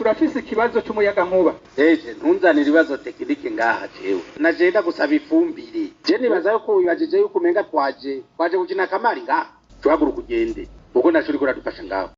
turafise ikibazo cy'umuyaga nkuba. Eje ntunzanira ibibazo tekinike ngaha jewe. Najenda gusaba ifumbire. Je nibaza yuko wibajije yuko umenga twaje gukina kamari ngaha. Tuhagura kugende. Uko nashuri kuradufasha ngaho.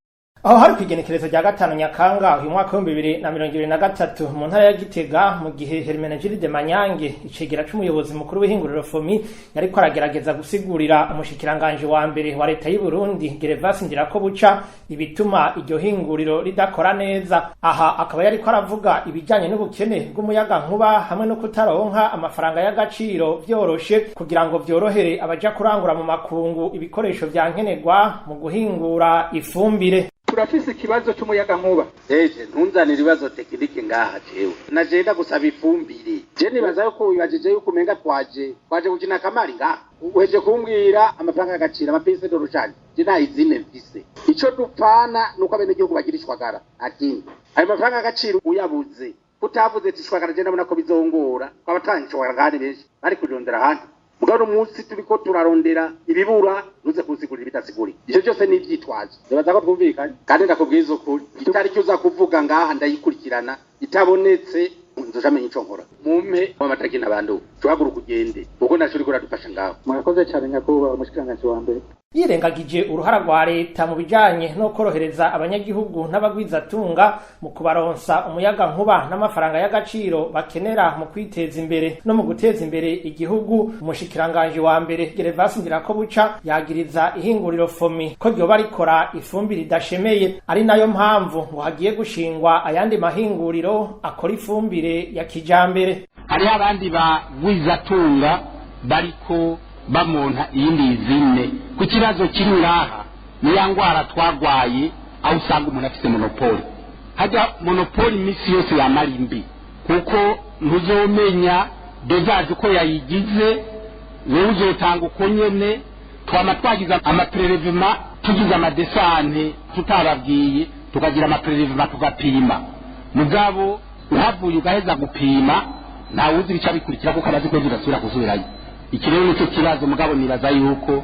Aho hari kwigenekerezo rya 5 Nyakanga uyu mwaka wa 2023 mu ntara ya Gitega mu gihe Hermenegilde Manyange icegera c'umuyobozi mukuru w'ihinguriro FOMI yariko aragerageza gusigurira umushikiranganje wa mbere wa leta y'u Burundi Gervas Ndirakobuca ibituma iryo hinguriro ridakora neza. Aha akaba yariko aravuga ibijanye n'ubukene bw'umuyaga nkuba hamwe no kutaronka amafaranga y'agaciro vyoroshe kugira ngo vyorohere abaja kurangura mu makungu ibikoresho vya nkenerwa mu guhingura ifumbire. Turafise ikibazo cy'umuyaga nkuba. Eje ntunzanira ibibazo tekinike ngaha jewe. Najenda gusaba ifumbire. Je nibaza yuko wibajije yuko umenga twaje gukina kamari ngaha. Weje kumbwira amafaranga y'agaciro amapese dorushani. Je ntayizine mfise. Ico dupfana nuko abene gihugu bagirishwagara. Akindi ayo mafaranga y'agaciro uyabuze. Utavuze tishwagara je ndabona ko bizongora. Kwabatangishwagara ngane benshi. Bari kurondera handi. Mugabo umunsi turiko turarondera ibibura nuze kusigurira bitasiguri. Ivyo byose ni ivyitwaje. Ndabaza ko twumvikanye kandi ndakubwiza ukuri. Itariki uza kuvuga ngaha ndayikurikirana itabonetse nzojamenye ico nkora. Mumpe amataki n'abantu. Tuhagura kugende. Uko nashuri kuradufasha ngaho. Murakoze cyane nyakubahwa umushikiranganje wa mbere. Yirengagije uruhara rwa leta mu bijanye no korohereza abanyagihugu n'abagwizatunga mu kubaronsa umuyaga nkuba n'amafaranga y'agaciro bakenera mu kwiteza imbere no mu guteza imbere igihugu. Umushikiranganje wa mbere Gervas Ndirakobuca yagiriza ihinguriro FOMI ko ryoba rikora ifumbire idashemeye, ari nayo mpamvu ngo hagiye gushingwa ayandi mahinguriro akora ifumbire ya kijambere. Hari abandi bagwizatunga bariko bamonta iyindi izine ku kibazo kiri ngaha ni ya ngwara twagwaye aho usanga umuntu afite monopoli. Hajya monopoli misi yose ya marimbi kuko ntuzomenya dozaje uko yayigize, wewe uzotanga uko nyene. Twama twagiza amaprelevement tugize amadesante tutababwiye tukagira amaprelevement tugapima mugabo uhavuye ugaheza gupima nta wuzi bica bikurikira kuko abazi ko zirasubira kuzubirayo. Ikirero nicyo kibazo mugabo nibaza yuko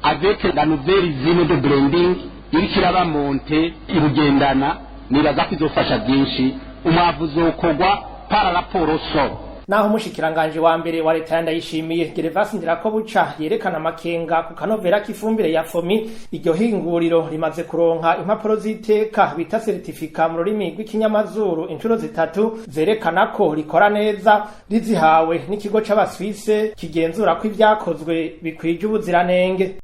avec la nouvelle usine de blending irikiraba monte irugendana nibaza ko izofasha byinshi umwavu uzokogwa para raporo so. Naho umushikiranganje wa mbere wa leta Ndayishimiye Gervas Ndirakobuca yerekana amakenga ku kanovera k'ifumbire ya FOMI, iryo hinguriro rimaze kuronka impapuro z'iteka bita certificat mu rurimi rw'ikinyamazuru inshuro 3 zerekana ko rikora neza, rizihawe n'ikigo c'abaswise kigenzura ko ibyakozwe bikwije ubuziranenge.